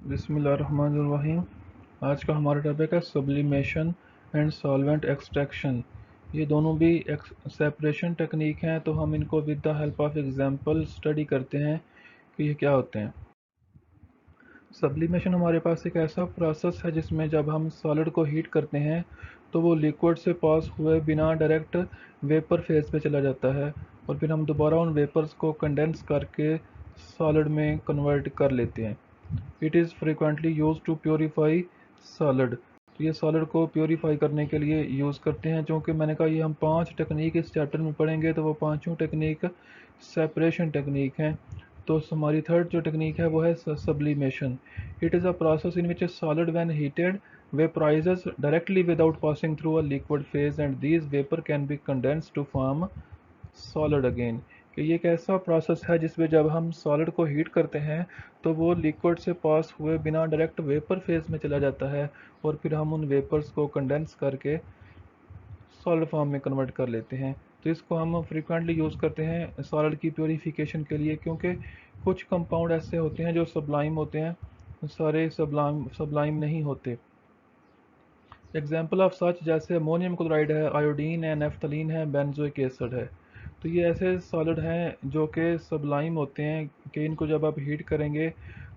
बिस्मिल्लाहिर्रहमानिर्रहीम। आज का हमारा टॉपिक है सब्लिमेशन एंड सॉल्वेंट एक्सट्रैक्शन। ये दोनों भी सेपरेशन टेक्निक हैं, तो हम इनको with the help of example study करते हैं कि ये क्या होते हैं। सब्लिमेशन हमारे पास एक ऐसा प्रोसेस है जिसमें जब हम सॉलिड को हीट करते हैं तो वो लिक्विड से पास हुए बिना डायरेक्ट वेपर फेज पे चला जाता है, और फिर हम दोबारा उन वेपर्स को कंडेंस करके सॉलिड में कन्वर्ट कर लेते हैं। It is frequently use to purify solid. तो ये सॉलिड को प्योरीफाई करने के लिए यूज़ करते हैं। चूँकि मैंने कहा ये हम 5 टेक्निक इस चैप्टर में पढ़ेंगे, तो वो पाँचों टेक्निक सेपरेशन टेक्निक हैं। तो हमारी थर्ड जो टेक्निक है वो है sublimation. It is a process in which A solid when heated vaporizes directly without passing through a liquid phase, and these vapor can be condensed to form solid again। कि ये एक ऐसा process है जिसमें जब हम सॉलिड को heat करते हैं तो वो लिक्विड से पास हुए बिना डायरेक्ट वेपर फेज में चला जाता है, और फिर हम उन वेपर्स को कंडेंस करके सॉलिड फॉर्म में कन्वर्ट कर लेते हैं। तो इसको हम फ्रिक्वेंटली यूज़ करते हैं सॉलिड की प्योरीफिकेशन के लिए, क्योंकि कुछ कंपाउंड ऐसे होते हैं जो सब्लाइम होते हैं, सारे सब्लाइम नहीं होते। एग्जाम्पल ऑफ सच जैसे अमोनियम क्लोराइड है, आयोडीन है, नेफ्थलीन है, बेंजोइक एसिड है। तो ये ऐसे सॉलिड हैं जो कि सब्लाइम होते हैं कि इनको जब आप हीट करेंगे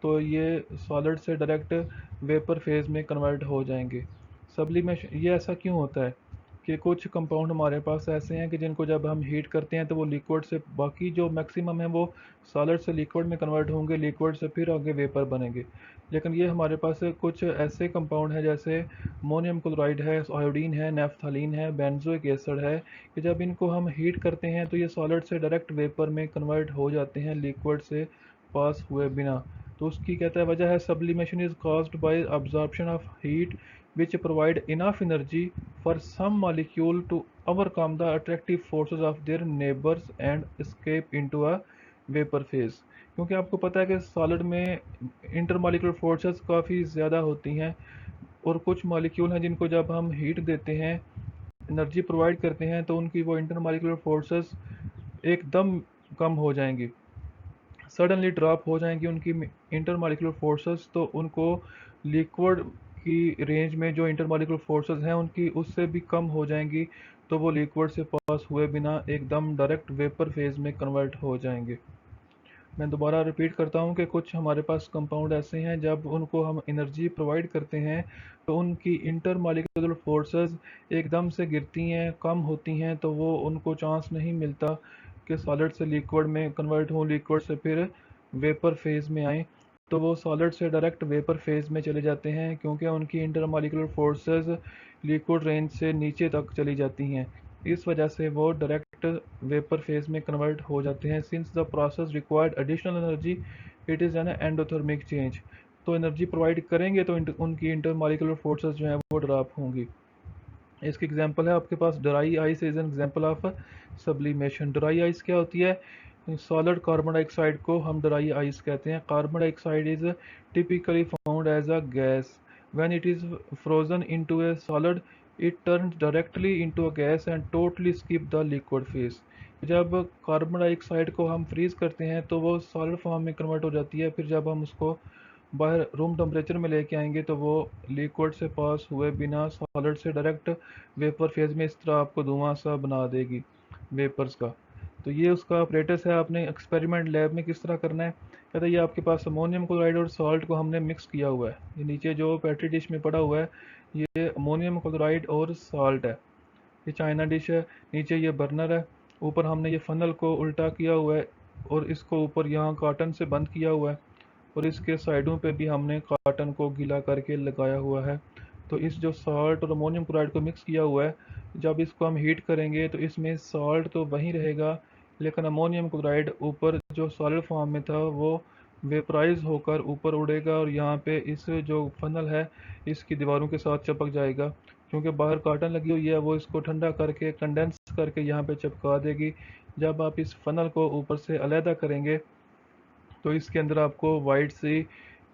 तो ये सॉलिड से डायरेक्ट वेपर फेज में कन्वर्ट हो जाएंगे। सब्लिमेशन ये ऐसा क्यों होता है कि कुछ कंपाउंड हमारे पास ऐसे हैं कि जिनको जब हम हीट करते हैं तो वो लिक्विड से, बाकी जो मैक्सिमम है वो सॉलिड से लिक्विड में कन्वर्ट होंगे, लिक्विड से फिर आगे वेपर बनेंगे। लेकिन ये हमारे पास कुछ ऐसे कंपाउंड हैं जैसे अमोनियम क्लोराइड है, आयोडीन है, नेफ्थलीन है, बेंजोइक एसिड है, कि जब इनको हम हीट करते हैं तो ये सॉलिड से डायरेक्ट वेपर में कन्वर्ट हो जाते हैं लिक्विड से पास हुए बिना। तो उसकी कहता है वजह है sublimation is caused by absorption of heat which provide enough energy for some molecule to overcome the attractive forces of their neighbors and escape into a vapor phase। क्योंकि आपको पता है कि सॉलिड में इंटरमॉलिक्यूलर फोर्सेस काफ़ी ज़्यादा होती हैं, और कुछ मॉलिक्यूल हैं जिनको जब हम हीट देते हैं, एनर्जी प्रोवाइड करते हैं, तो उनकी वो इंटरमॉलिक्यूलर फोर्सेस एकदम कम हो जाएंगी, सडनली ड्रॉप हो जाएंगी उनकी इंटरमॉलिक्यूलर फोर्सेस। तो उनको लिक्विड की रेंज में जो इंटरमॉलिक्यूलर फोर्सेस हैं उनकी उससे भी कम हो जाएंगी, तो वो लिक्विड से पास हुए बिना एकदम डायरेक्ट वेपर फेज में कन्वर्ट हो जाएंगे। मैं दोबारा रिपीट करता हूँ कि कुछ हमारे पास कंपाउंड ऐसे हैं जब उनको हम एनर्जी प्रोवाइड करते हैं तो उनकी इंटर मॉलिक्यूलर फोर्सेस एकदम से गिरती हैं, कम होती हैं, तो वो उनको चांस नहीं मिलता कि सॉलिड से लिक्विड में कन्वर्ट हों, लिक्विड से फिर वेपर फेज में आए। तो वो सॉलिड से डायरेक्ट वेपर फेज में चले जाते हैं, क्योंकि उनकी inter molecular forces liquid range से नीचे तक चली जाती हैं। इस वजह से वो डायरेक्ट वेपर फेज में कन्वर्ट हो जाते हैं। Since the process required additional energy, it is an endothermic change. तो एनर्जी प्रोवाइड करेंगे तो उनकी इंटरमॉलिक्यूलर फोर्सेस जो हैं वो ड्रॉप होंगी। इसकी एग्जांपल है आपके पास dry ice is an example of sublimation. Dry ice क्या होती है? सॉलिड कार्बन डाइऑक्साइड को हम ड्राई आइस कहते हैं। Carbon dioxide is typically found as a gas. When it is frozen into a solid, it turns directly into a gas and totally skip the liquid phase. जब carbon dioxide को हम freeze करते हैं तो वो solid form में convert हो जाती है, फिर जब हम उसको बाहर रूम टेम्परेचर में लेके आएंगे तो वो लिक्विड से पास हुए बिना सॉलिड से डायरेक्ट वेपर फेज में इस तरह आपको धुआं सा बना देगी वेपर्स का। तो ये उसका ऑपरेटस है। आपने एक्सपेरिमेंट लैब में किस तरह करना है, कहते हैं ये आपके पास अमोनियम क्लोराइड और सॉल्ट को हमने मिक्स किया हुआ है। ये नीचे जो पेट्री डिश में पड़ा हुआ है ये अमोनियम क्लोराइड और सॉल्ट है। ये चाइना डिश है, नीचे ये बर्नर है, ऊपर हमने ये फनल को उल्टा किया हुआ है और इसको ऊपर यहाँ कॉटन से बंद किया हुआ है, और इसके साइडों पे भी हमने कॉटन को गीला करके लगाया हुआ है। तो इस जो सॉल्ट और अमोनियम क्लोराइड को मिक्स किया हुआ है, जब इसको हम हीट करेंगे तो इसमें सॉल्ट तो वहीं रहेगा, लेकिन अमोनियम क्लोराइड ऊपर जो सॉलिड फॉर्म में था वो वेपराइज होकर ऊपर उड़ेगा, और यहाँ पे इस जो फनल है इसकी दीवारों के साथ चिपक जाएगा। क्योंकि बाहर कॉटन लगी हुई है, वो इसको ठंडा करके कंडेंस करके यहाँ पे चिपका देगी। जब आप इस फनल को ऊपर से अलहदा करेंगे तो इसके अंदर आपको वाइट सी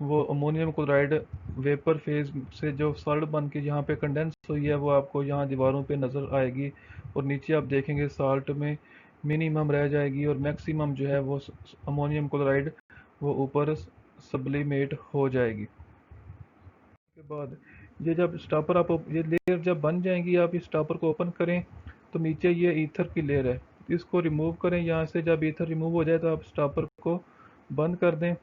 वो अमोनियम क्लोराइड वेपर फेज से जो सॉलिड बन के यहाँ पे कंडेंस हुई है वो आपको यहाँ दीवारों पे नज़र आएगी, और नीचे आप देखेंगे साल्ट में मिनिमम रह जाएगी और मैक्सिमम जो है वो अमोनियम क्लोराइड वो ऊपर सब्लिमेट हो जाएगी। के बाद ये जब स्टॉपर आप ये लेयर जब बन जाएंगी, आप इस स्टॉपर को ओपन करें तो नीचे ये ईथर की लेयर है, इसको रिमूव करें यहाँ से। जब ईथर रिमूव हो जाए तो आप स्टॉपर को बंद कर दें।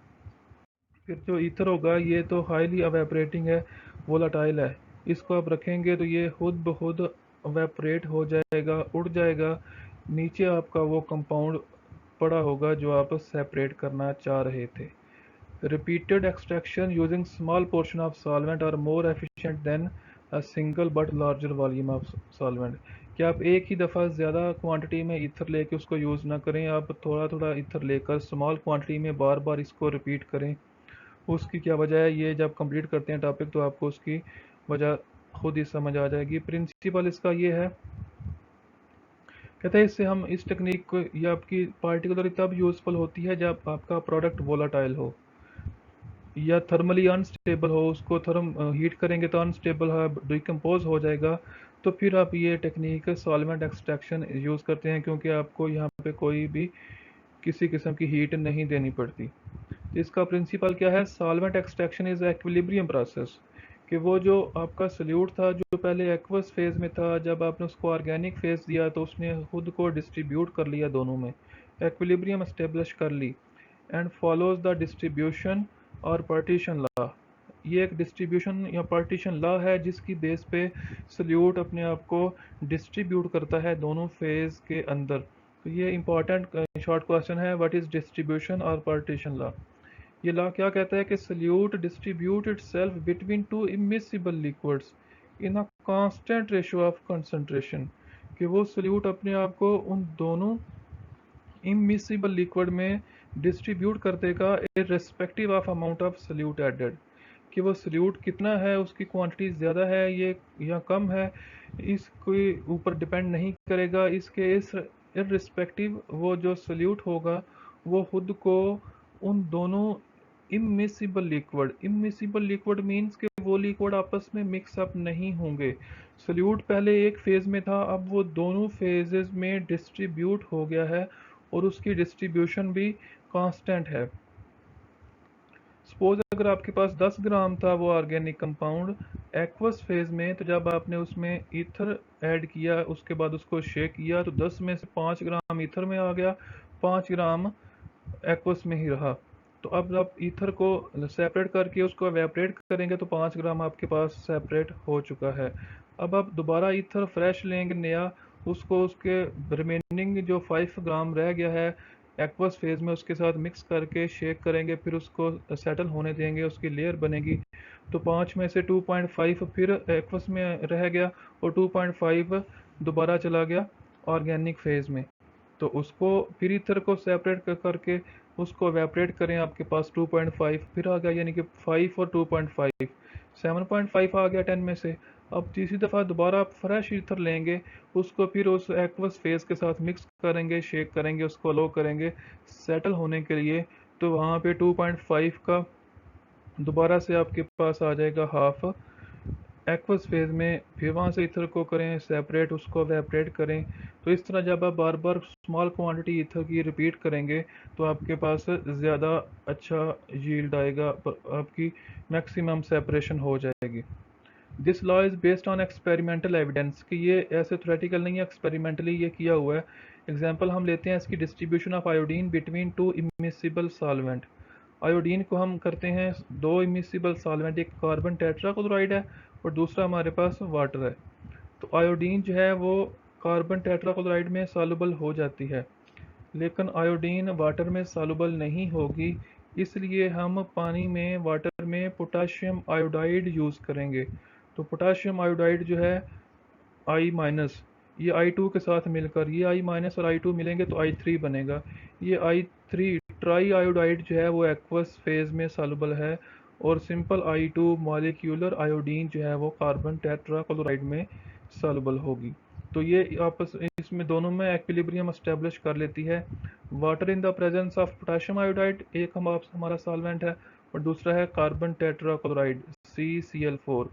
फिर जो ईथर होगा ये तो हाईली अवेपरेटिंग है, वोलाटाइल है, इसको आप रखेंगे तो ये खुद ब खुद अवेपरेट हो जाएगा, उड़ जाएगा। नीचे आपका वो कंपाउंड पड़ा होगा जो आप सेपरेट करना चाह रहे थे। Repeated extraction using small portion of solvent are more efficient than a single but larger volume of solvent। कि आप एक ही दफ़ा ज़्यादा क्वांटिटी में ईथर लेके उसको यूज़ ना करें, आप थोड़ा थोड़ा ईथर लेकर स्मॉल क्वांटिटी में बार बार इसको रिपीट करें। उसकी क्या वजह है, ये जब कंप्लीट करते हैं टॉपिक तो आपको उसकी वजह खुद ही समझ आ जाएगी। प्रिंसिपल इसका ये है, कहते हैं इससे हम इस टेक्निक को, ये आपकी पार्टिकुलरली तब यूज़फुल होती है जब आपका प्रोडक्ट वोलाटाइल हो या थर्मली अनस्टेबल हो। उसको थर्म हीट करेंगे तो अनस्टेबल है, डिकम्पोज हो जाएगा। तो फिर आप ये टेक्निक सॉल्वेंट एक्सट्रैक्शन यूज़ करते हैं, क्योंकि आपको यहाँ पे कोई भी किसी किस्म की हीट नहीं देनी पड़ती। इसका प्रिंसिपल क्या है, solvent extraction is equilibrium process. कि वो जो आपका सल्यूट था जो पहले एक्वस फेज़ में था, जब आपने उसको ऑर्गेनिक फेज़ दिया तो उसने खुद को डिस्ट्रीब्यूट कर लिया, दोनों में एक्विलिब्रियम एस्टेब्लिश कर ली। एंड फॉलोज द डिस्ट्रीब्यूशन और पार्टीशन लॉ। ये एक डिस्ट्रीब्यूशन या पार्टीशन लॉ है जिसकी बेस पे सल्यूट अपने आप को डिस्ट्रीब्यूट करता है दोनों फेज़ के अंदर। तो ये इंपॉर्टेंट शॉर्ट क्वेश्चन है, व्हाट इज़ डिस्ट्रीब्यूशन और पार्टीशन लॉ। ये लॉ क्या कहता है कि solute distribute itself between two immiscible liquids in a constant ratio of concentration. कि वो सल्यूट अपने आप को उन दोनों इमिसिबल लिक्विड में डिस्ट्रीब्यूट कर देगा irrespective of amount of solute added. कि वो सल्यूट कितना है, उसकी क्वांटिटी ज़्यादा है ये या कम है, इसके ऊपर डिपेंड नहीं करेगा। इसके इस इर्रेस्पेक्टिव वो जो सल्यूट होगा वो खुद को उन दोनों इमिसिबल लिक्विड मीन्स के वो लिक्विड आपस में मिक्स अप नहीं होंगे। सल्यूट पहले एक फेज़ में था, अब वो दोनों फेजेस में डिस्ट्रीब्यूट हो गया है और उसकी डिस्ट्रीब्यूशन भी कांस्टेंट है। सपोज अगर आपके पास 10 ग्राम था वो ऑर्गेनिक कंपाउंड एक्वस फेज में, तो जब आपने उसमें ईथर ऐड किया उसके बाद उसको शेक किया तो 10 में से 5 ग्राम ईथर में आ गया, 5 ग्राम एक्वस में ही रहा। तो अब आप ईथर को सेपरेट करके उसको एवेपरेट करेंगे तो 5 ग्राम आपके पास सेपरेट हो चुका है। अब आप दोबारा ईथर फ्रेश लेंगे नया, उसको उसके रिमेनिंग जो 5 ग्राम रह गया है एक्वस फेज में उसके साथ मिक्स करके शेक करेंगे, फिर उसको सेटल होने देंगे, उसकी लेयर बनेगी। तो 5 में से 2.5 फिर एक्वस में रह गया और 2.5 दोबारा चला गया ऑर्गेनिक फेज में। तो उसको फिर ईथर को सेपरेट करके उसको एवेपरेट करें, आपके पास 2.5 फिर आ गया, यानी कि 5 और 2.5 7.5 आ गया 10 में से। अब तीसरी दफ़ा दोबारा आप फ्रेश ईथर लेंगे, उसको फिर उस एक्वस फेज के साथ मिक्स करेंगे, शेक करेंगे, उसको अलो करेंगे सेटल होने के लिए। तो वहाँ पे 2.5 का दोबारा से आपके पास आ जाएगा हाफ एक्वस फेज में, फिर वहाँ से ईथर को करें सेपरेट, उसको एवेपरेट करें। तो इस तरह जब आप बार बार स्मॉल क्वांटिटी ईथर की रिपीट करेंगे तो आपके पास ज़्यादा अच्छा यील्ड आएगा, आपकी मैक्सिमम सेपरेशन हो जाएगी। This law is based on experimental evidence. कि ये ऐसे थ्योरेटिकल नहीं है, एक्सपेरिमेंटली ये किया हुआ है। एग्जांपल हम लेते हैं इसकी, distribution of iodine between two immiscible solvent. Iodine को हम करते हैं दो इमिसिबल सॉल्वेंट, एक कार्बन टेट्राक्लोराइड है और दूसरा हमारे पास वाटर है। तो आयोडीन जो है वो कार्बन टेट्राक्लोराइड में सॉल्युबल हो जाती है, लेकिन आयोडीन वाटर में सॉल्युबल नहीं होगी। इसलिए हम पानी में, वाटर में पोटाशियम आयोडाइड यूज़ करेंगे। तो पोटाशियम आयोडाइड जो है आई माइनस, ये I2 के साथ मिलकर, ये I माइनस और I2 मिलेंगे तो I3 बनेगा। ये I3 ट्राई आयोडाइड जो है वो एक्वस फेज में सॉल्युबल है और सिंपल I2 मॉलिक्यूलर आयोडीन जो है वो कार्बन टेट्राक्लोराइड में सॉल्युबल होगी। तो ये आपस इसमें दोनों में एक्विलिब्रियम एस्टेब्लिश कर लेती है। Water in the presence of potassium iodide एक हमारा सॉल्वेंट है और दूसरा है carbon tetrachloride CCl4।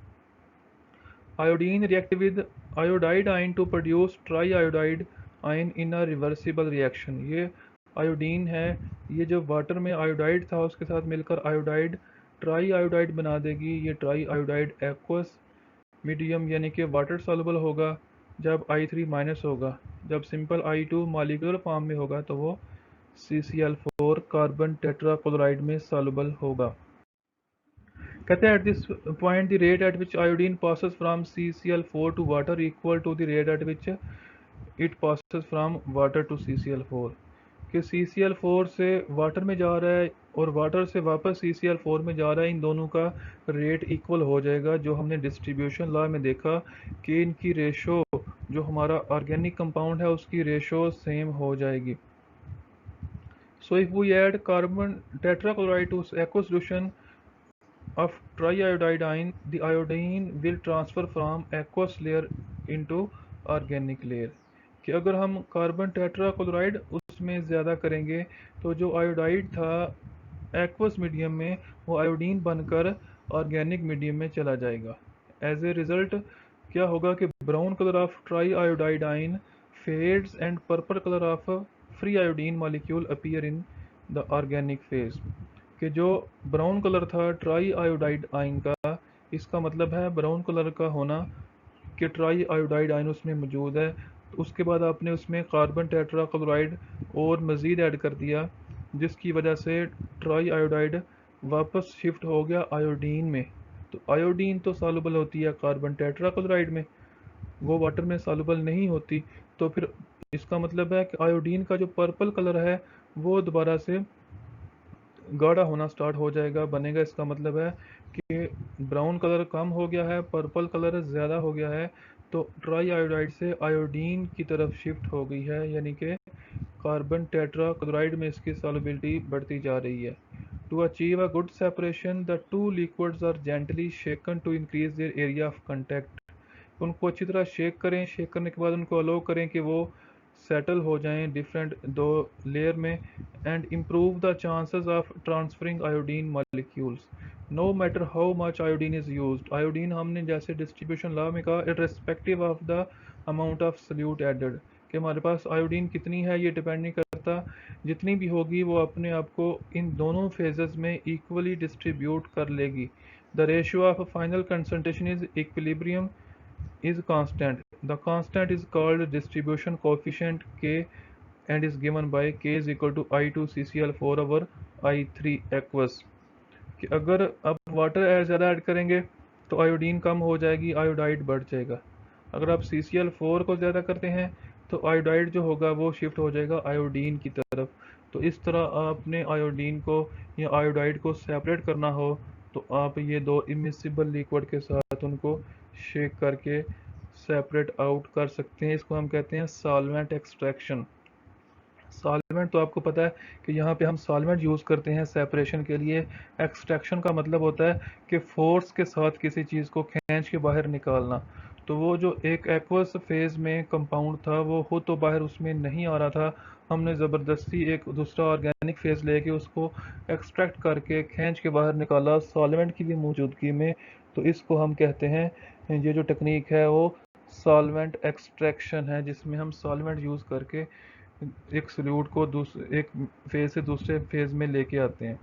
Iodine react with iodide ion to produce triiodide ion in a reversible reaction। ये आयोडीन है, ये जो वाटर में आयोडाइड था उसके साथ मिलकर आयोडाइड ट्राई आयोडाइड बना देगी। ये ट्राई आयोडाइड एक्वस मीडियम यानी कि वाटर सॉल्युबल होगा जब I3- होगा। जब सिंपल I2 मॉलिक्यूलर फॉर्म में होगा तो वो CCl4 कार्बन टेट्राक्लोराइड में सॉल्युबल होगा। कहते हैं at this point the rate at which iodine passes from CCl4 to water equal to the rate at which it passes from water to CCl4, कि CCl4 से वाटर में जा रहा है और वाटर से वापस CCl4 में जा रहा है, इन दोनों का रेट इक्वल हो जाएगा। जो हमने डिस्ट्रीब्यूशन लॉ में देखा कि इनकी रेशो, जो हमारा ऑर्गेनिक कंपाउंड है उसकी रेशो सेम हो जाएगी। So if we add carbon tetrachloride to aqueous solution of triiodine, the iodine will transfer from aqueous layer into organic layer। कि अगर हम कार्बन टेट्राक्लोराइड उसमें ज़्यादा करेंगे तो जो आयोडाइड था एक्वस मीडियम में वो आयोडीन बनकर ऑर्गेनिक मीडियम में चला जाएगा। एज ए रिज़ल्ट क्या होगा कि brown colour of tri iodide ion fades and purple colour of free iodine molecule appear in the organic phase. कि जो ब्राउन कलर था ट्राई आयोडाइड आइन का, इसका मतलब है ब्राउन कलर का होना कि ट्राई आयोडाइड आइन उसमें मौजूद है। तो उसके बाद आपने उसमें कार्बन टेट्राक्लोराइड और मज़ीद ऐड कर दिया, जिसकी वजह से ट्राई आयोडाइड वापस शिफ्ट हो गया आयोडीन में। तो आयोडीन तो सॉल्युबल होती है कार्बन टेट्राक्लोराइड में, वो वाटर में सॉल्युबल नहीं होती। तो फिर इसका मतलब है कि आयोडीन का जो पर्पल कलर है वो दोबारा से गाढ़ा होना स्टार्ट हो जाएगा, बनेगा। इसका मतलब है कि ब्राउन कलर कम हो गया है, पर्पल कलर ज़्यादा हो गया है, तो ट्राई आयोडाइड से आयोडीन की तरफ शिफ्ट हो गई है, यानी कि कार्बन टेट्राक्लोराइड में इसकी सॉल्युबिलिटी बढ़ती जा रही है। To achieve a good separation the two liquids are gently shaken to increase their area of contact. उनको अच्छी तरह शेक करें, शेक करने के बाद उनको अलो करें कि वो सेटल हो जाएं डिफरेंट दो लेयर में, and improve the chances of transferring iodine molecules no matter how much iodine is used. Iodine हमने जैसे डिस्ट्रीब्यूशन लॉ में कहा, irrespective of the amount of solute added, कि हमारे पास आयोडीन कितनी है ये डिपेंड नहीं करता, जितनी भी होगी वो अपने आप को इन दोनों फेजेस में इक्वली डिस्ट्रीब्यूट कर लेगी। The ratio of final concentration is equilibrium is constant. The constant is called distribution coefficient K and is given by K is equal to I2 CCl4 over I3 aqueous। कि अगर अब water ज़्यादा add करेंगे तो iodine कम हो जाएगी, iodide बढ़ जाएगा। अगर आप CCl4 को ज़्यादा करते हैं तो आयोडाइड जो होगा वो शिफ्ट हो जाएगा आयोडीन की तरफ। तो इस तरह आपने आयोडीन को या आयोडाइड को सेपरेट करना हो तो आप ये दो इमिसिबल लिक्विड के साथ उनको शेक करके सेपरेट आउट कर सकते हैं। इसको हम कहते हैं सॉल्वेंट एक्सट्रैक्शन। सॉल्वेंट तो आपको पता है कि यहाँ पे हम सॉल्वेंट यूज़ करते हैं सेपरेशन के लिए। एक्सट्रैक्शन का मतलब होता है कि फोर्स के साथ किसी चीज़ को खींच के बाहर निकालना। तो वो जो एक एक्वस फेज में कंपाउंड था वो खुद तो बाहर उसमें नहीं आ रहा था, हमने ज़बरदस्ती एक दूसरा ऑर्गेनिक फेज लेके उसको एक्सट्रैक्ट करके खींच के बाहर निकाला सॉल्वेंट की भी मौजूदगी में। तो इसको हम कहते हैं, ये जो टेक्निक है वो सॉल्वेंट एक्सट्रैक्शन है, जिसमें हम सॉल्वेंट यूज़ करके एक सॉल्यूट को एक फेज से दूसरे फेज में लेके आते हैं।